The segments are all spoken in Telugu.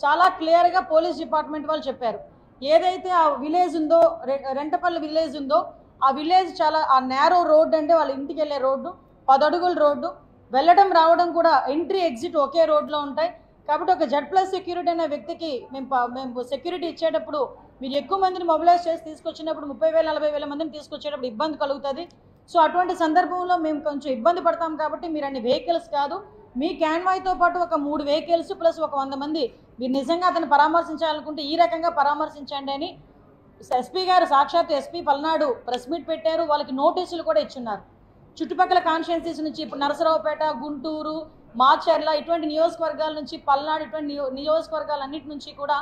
చాలా క్లియర్గా పోలీస్ డిపార్ట్మెంట్ వాళ్ళు చెప్పారు. ఏదైతే ఆ విలేజ్ ఉందో, రెంటపల్లి విలేజ్ ఉందో, ఆ విలేజ్ చాలా ఆ నేరో రోడ్డు, అంటే వాళ్ళ ఇంటికి వెళ్ళే రోడ్డు 10 అడుగుల రోడ్డు, వెళ్ళడం రావడం కూడా ఎంట్రీ ఎగ్జిట్ ఒకే రోడ్లో ఉంటాయి. కాబట్టి ఒక Z+ సెక్యూరిటీ అనే వ్యక్తికి మేము సెక్యూరిటీ ఇచ్చేటప్పుడు మీరు ఎక్కువ మందిని మొబిలైజ్ చేసి తీసుకొచ్చినప్పుడు 30,000 40,000 మందిని తీసుకొచ్చేటప్పుడు ఇబ్బంది కలుగుతుంది. సో అటువంటి సందర్భంలో మేము కొంచెం ఇబ్బంది పడతాం. కాబట్టి మీరు అన్ని వెహికల్స్ కాదు, మీ క్యాన్వాయ్తో పాటు ఒక 3 వెహికల్స్ ప్లస్ ఒక 100 మంది మీరు నిజంగా అతను పరామర్శించాలనుకుంటే ఈ రకంగా పరామర్శించండి అని ఎస్పీ గారు, సాక్షాత్ ఎస్పీ పల్నాడు ప్రెస్ మీట్ పెట్టారు. వాళ్ళకి నోటీసులు కూడా ఇచ్చున్నారు. చుట్టుపక్కల కాన్స్టిట్యున్సీస్ నుంచి ఇప్పుడు నరసరావుపేట, గుంటూరు, మాచర్ల ఇటువంటి నియోజకవర్గాల నుంచి, పల్నాడు ఇటువంటి నియోజకవర్గాలన్నిటి నుంచి కూడా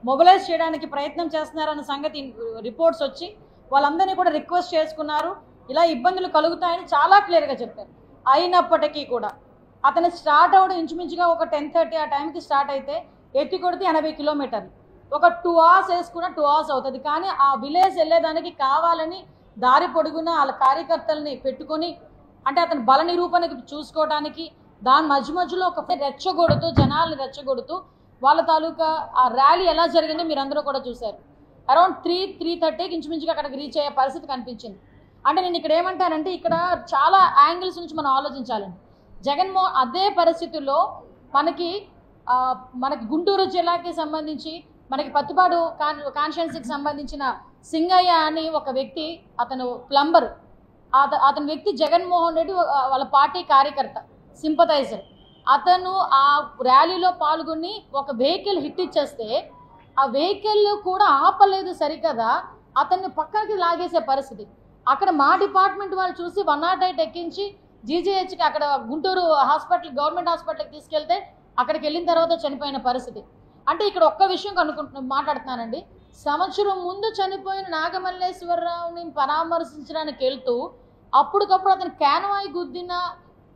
మొబిలైజ్ చేయడానికి ప్రయత్నం చేస్తున్నారన్న సంగతి రిపోర్ట్స్ వచ్చి వాళ్ళందరినీ కూడా రిక్వెస్ట్ చేసుకున్నారు. ఇలా ఇబ్బందులు కలుగుతాయని చాలా క్లియర్గా చెప్పారు. అయినప్పటికీ కూడా అతను స్టార్ట్ అవ్వడం ఇంచుమించుగా ఒక 10:30 ఆ టైంకి స్టార్ట్ అయితే ఎత్తి కొడితే 80 కిలోమీటర్లు, ఒక 2 hours వేసుకున్న 2 hours అవుతుంది. కానీ ఆ విలేజ్ వెళ్ళేదానికి కావాలని దారి పొడుగున వాళ్ళ కార్యకర్తల్ని పెట్టుకొని, అంటే అతను బల నిరూపణకి చూసుకోవడానికి దాని మధ్యలో ఒక రెచ్చగొడుతూ, జనాల్ని రెచ్చగొడుతూ వాళ్ళ తాలూకా ఆ ర్యాలీ ఎలా జరిగిందో మీరు అందరూ కూడా చూశారు. అరౌండ్ 3:30కి ఇంచుమించుగా అక్కడికి రీచ్ అయ్యే పరిస్థితి కనిపించింది. అంటే నేను ఇక్కడ ఏమంటానంటే, ఇక్కడ చాలా యాంగిల్స్ నుంచి మనం ఆలోచించాలండి. జగన్మోహన్ అదే పరిస్థితుల్లో మనకి గుంటూరు జిల్లాకి సంబంధించి మనకి పత్తిపాడు కాన్స్టిట్యున్సీకి సంబంధించిన సింగయ్య అని ఒక వ్యక్తి, అతను ప్లంబర్, అతని వ్యక్తి జగన్మోహన్ రెడ్డి వాళ్ళ పార్టీ కార్యకర్త, సింపథైజర్. అతను ఆ ర్యాలీలో పాల్గొని ఒక వెహికల్ హిట్ ఇచ్చేస్తే ఆ వెహికల్ కూడా ఆపలేదు సరికదా, అతన్ని పక్కకి లాగేసే పరిస్థితి. అక్కడ మా డిపార్ట్మెంట్ వాళ్ళు చూసి 108 ఎక్కించి జీజీహెచ్కి అక్కడ గుంటూరు హాస్పిటల్, గవర్నమెంట్ హాస్పిటల్కి తీసుకెళ్తే అక్కడికి వెళ్ళిన తర్వాత చనిపోయిన పరిస్థితి. అంటే ఇక్కడ ఒక్క విషయం మాట్లాడుతున్నానండి. సంవత్సరం ముందు చనిపోయిన నాగమల్లేశ్వరరావుని పరామర్శించడానికి వెళ్తూ అప్పటికప్పుడు అతను క్యాన్వాయ్ గుద్దిన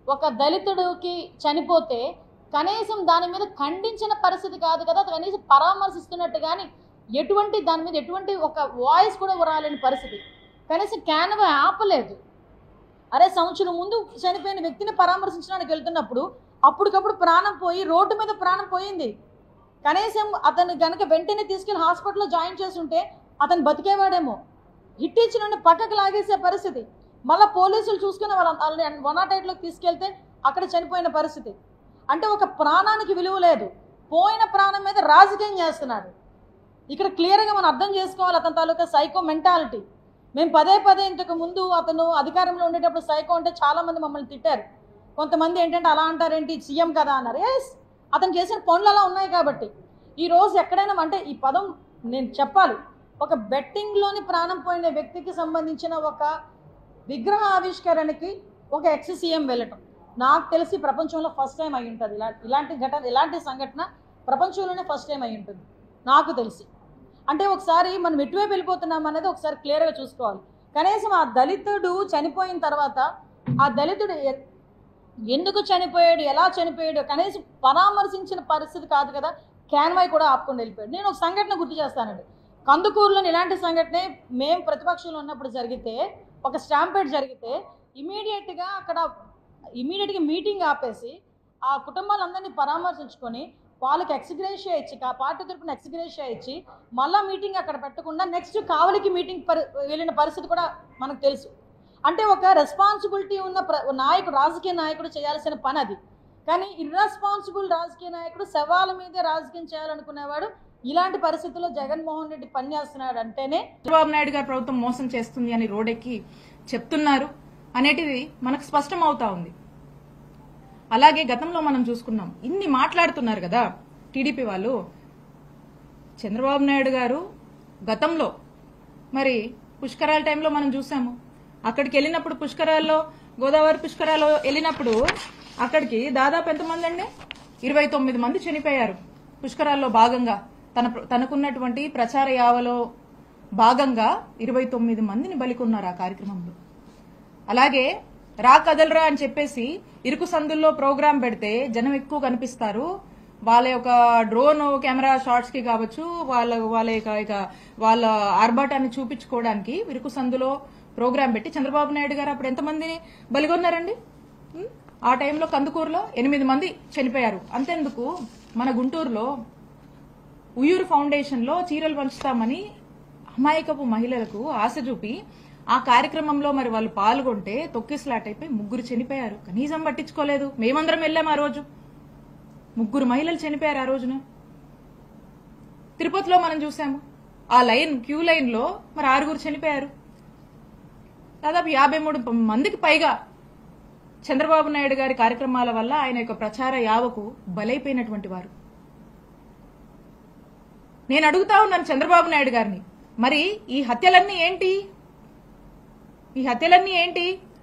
ఒక దళితుడికి చనిపోతే కనీసం దాని మీద ఖండించిన పరిస్థితి కాదు కదా, కనీసం పరామర్శిస్తున్నట్టు కానీ ఎటువంటి దాని మీద ఎటువంటి ఒక వాయిస్ కూడా రాలేని పరిస్థితి. కనీసం క్యాన్వాయ్ ఆపలేదు. అరే, సంవత్సరం ముందు చనిపోయిన వ్యక్తిని పరామర్శించడానికి వెళ్తున్నప్పుడు అప్పటికప్పుడు ప్రాణం పోయి, రోడ్డు మీద ప్రాణం పోయింది. కనీసం అతను కనుక వెంటనే తీసుకెళ్ళి హాస్పిటల్లో జాయిన్ చేస్తుంటే అతను బతికేవాడేమో. హిట్ ఇచ్చిన పక్కకు లాగేసే పరిస్థితి. మళ్ళీ పోలీసులు చూసుకుని వాళ్ళని 108లోకి తీసుకెళ్తే అక్కడ చనిపోయిన పరిస్థితి. అంటే ఒక ప్రాణానికి విలువ లేదు, పోయిన ప్రాణం మీద రాజకీయం చేస్తున్నాడు. ఇక్కడ క్లియర్గా మనం అర్థం చేసుకోవాలి అతని తాలూకా సైకో మెంటాలిటీ. మేము పదే ఇంతకు ముందు అతను అధికారంలో ఉండేటప్పుడు సైకో అంటే చాలామంది మమ్మల్ని తిట్టారు. కొంతమంది ఏంటంటే అలా అంటారేంటి, సీఎం కదా అన్నారు. ఎస్, అతను చేసిన పనులు అలా ఉన్నాయి. కాబట్టి ఈరోజు ఎక్కడైనా అంటే ఈ పదం నేను చెప్పాలి, ఒక బెట్టింగ్లోని ప్రాణం పోయిన వ్యక్తికి సంబంధించిన ఒక విగ్రహ ఆవిష్కరణకి ఒక ఎక్స్ సీఎం వెళ్ళటం నాకు తెలిసి ప్రపంచంలో ఫస్ట్ టైం అయి ఉంటుంది. ఇలాంటి సంఘటన ప్రపంచంలోనే ఫస్ట్ టైం అయి ఉంటుంది నాకు తెలిసి. అంటే ఒకసారి మనం ఎటువైపు వెళ్ళిపోతున్నాం అనేది ఒకసారి క్లియర్గా చూసుకోవాలి. కనీసం ఆ దళితుడు చనిపోయిన తర్వాత ఆ దళితుడు ఎందుకు చనిపోయాడు, ఎలా చనిపోయాడు కనీసం పరామర్శించిన పరిస్థితి కాదు కదా, క్యాన్వాయ్ కూడా ఆపుకొని వెళ్ళిపోయాడు. నేను ఒక సంఘటన గుర్తు చేస్తానండి. కందుకూరులోని ఇలాంటి సంఘటనే మేము ప్రతిపక్షంలో ఉన్నప్పుడు జరిగితే, ఒక స్టాంపేడ్ జరిగితే ఇమీడియట్గా మీటింగ్ ఆపేసి ఆ కుటుంబాలందరినీ పరామర్శించుకొని వాళ్ళకి ఎక్స్గ్రేషియా ఇచ్చి, ఆ పార్టీ తరపున ఎక్స్గ్రేషియా ఇచ్చి మళ్ళీ మీటింగ్ అక్కడ పెట్టకుండా నెక్స్ట్ కావలికి మీటింగ్ వెళ్ళిన పరిస్థితి కూడా మనకు తెలుసు. అంటే ఒక రెస్పాన్సిబిలిటీ ఉన్న నాయకుడు, రాజకీయ నాయకుడు చేయాల్సిన పని అది. కానీ ఇర్రెస్పాన్సిబుల్ రాజకీయ నాయకుడు శవాల మీదే రాజకీయం చేయాలనుకునేవాడు ఇలాంటి పరిస్థితుల్లో జగన్మోహన్ రెడ్డి పనిచేస్తున్నాడు అంటేనే చంద్రబాబు నాయుడు గారి ప్రభుత్వం మోసం చేస్తుంది అని రోడ్డెక్కి చెప్తున్నారు అనేటిది మనకు స్పష్టం అవుతా ఉంది. అలాగే గతంలో మనం చూసుకున్నాం, ఇన్ని మాట్లాడుతున్నారు కదా టీడీపీ వాళ్ళు. చంద్రబాబు నాయుడు గారు గతంలో మరి పుష్కరాల టైంలో మనం చూసాము. అక్కడికి వెళ్ళినప్పుడు పుష్కరాల్లో, గోదావరి పుష్కరాల్లో వెళ్ళినప్పుడు అక్కడికి దాదాపు ఎంతమంది అండి, 29 మంది చనిపోయారు పుష్కరాల్లో భాగంగా. తనకున్నటువంటి ప్రచార యావలో భాగంగా 29 మందిని బలికొన్నారు ఆ కార్యక్రమంలో. అలాగే రా కదలరా అని చెప్పేసి ఇరుకు సందుల్లో ప్రోగ్రాం పెడితే జనం ఎక్కువ కనిపిస్తారు, వాళ్ళ యొక్క డ్రోన్ కెమెరా షాట్స్ కి కావచ్చు, వాళ్ళ ఆర్భాటాన్ని చూపించుకోవడానికి ఇరుకు సందులో ప్రోగ్రాం పెట్టి చంద్రబాబు నాయుడు గారు అప్పుడు ఎంతమందిని బలిగొన్నారండి? ఆ టైంలో కందుకూరులో 8 మంది చనిపోయారు. అంతెందుకు, మన గుంటూరులో ఉయ్యూరు ఫౌండేషన్ లో చీరలు పంచుతామని అమాయకపు మహిళలకు ఆశ చూపి ఆ కార్యక్రమంలో మరి వాళ్ళు పాల్గొంటే తొక్కిసలాట్ అయిపోయి 3 చనిపోయారు. కనీసం పట్టించుకోలేదు. మేమందరం వెళ్ళాం ఆ రోజు. 3 మహిళలు చనిపోయారు ఆ రోజున. తిరుపతిలో మనం చూసాము. ఆ క్యూ లైన్ లో మరి 6 చనిపోయారు. దాదాపు 53 మందికి పైగా చంద్రబాబు నాయుడు గారి కార్యక్రమాల వల్ల ఆయన యొక్క ప్రచార యావకు బలైపోయినటువంటి వారు. నేను అడుగుతా ఉన్నాను చంద్రబాబు నాయుడు గారిని, మరి ఈ హత్యలన్నీ ఏంటి?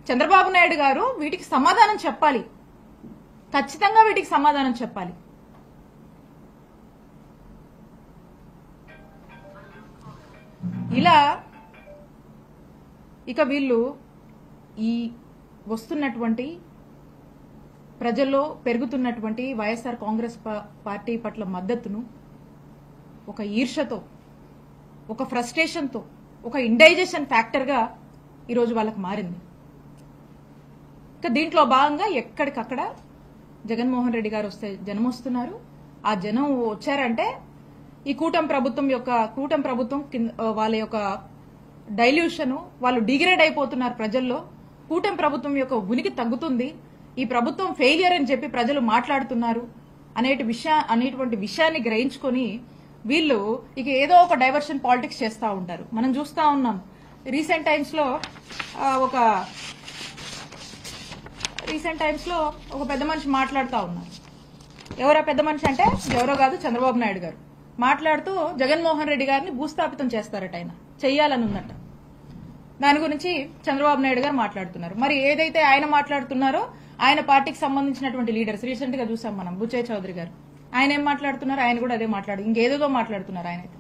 చంద్రబాబు నాయుడు గారు వీటికి సమాధానం చెప్పాలి. ఖచ్చితంగా వీటికి సమాధానం చెప్పాలి. ఇలా ఇక వీళ్ళు ఈ వస్తున్నటువంటి ప్రజల్లో పెరుగుతున్నటువంటి వైఎస్ఆర్ కాంగ్రెస్ పార్టీ పట్ల మద్దతును ఒక ఈర్షతో, ఒక ఫ్రస్ట్రేషన్తో, ఒక ఇండైజెషన్ ఫ్యాక్టర్గా ఈరోజు వాళ్ళకి మారింది. ఇక దీంట్లో భాగంగా ఎక్కడికక్కడ జగన్మోహన్ రెడ్డి గారు వస్తే జనం వస్తున్నారు. ఆ జనం వచ్చారంటే ఈ కూటమి ప్రభుత్వం వాళ్ళ యొక్క డైల్యూషన్, వాళ్ళు డిగ్రేడ్ అయిపోతున్నారు ప్రజల్లో. కూటమి ప్రభుత్వం యొక్క ఉనికి తగ్గుతుంది, ఈ ప్రభుత్వం ఫెయిలియర్ అని చెప్పి ప్రజలు మాట్లాడుతున్నారు అనేటువంటి విషయాన్ని గ్రహించుకొని వీళ్ళు ఇక ఏదో ఒక డైవర్షన్ పాలిటిక్స్ చేస్తూ ఉంటారు. మనం చూస్తూ ఉన్నాం. రీసెంట్ టైమ్స్ లో ఒక పెద్ద మనిషి మాట్లాడుతూ ఉన్నారు. ఎవరో పెద్ద మనిషి అంటే ఎవరో కాదు, చంద్రబాబు నాయుడు గారు మాట్లాడుతూ జగన్మోహన్ రెడ్డి గారిని భూస్థాపితం చేస్తారట. ఆయన చెయ్యాలని ఉందట. దాని గురించి చంద్రబాబు నాయుడు గారు మాట్లాడుతున్నారు. మరి ఏదైతే ఆయన మాట్లాడుతున్నారో ఆయన పార్టీకి సంబంధించినటువంటి లీడర్స్ రీసెంట్ గా చూసాం మనం, బుచ్చయ్య చౌదరి గారు, ఆయన ఏం మాట్లాడుతున్నారు? ఆయన కూడా అదే ఇంకేదో మాట్లాడుతున్నారు ఆయనైతే.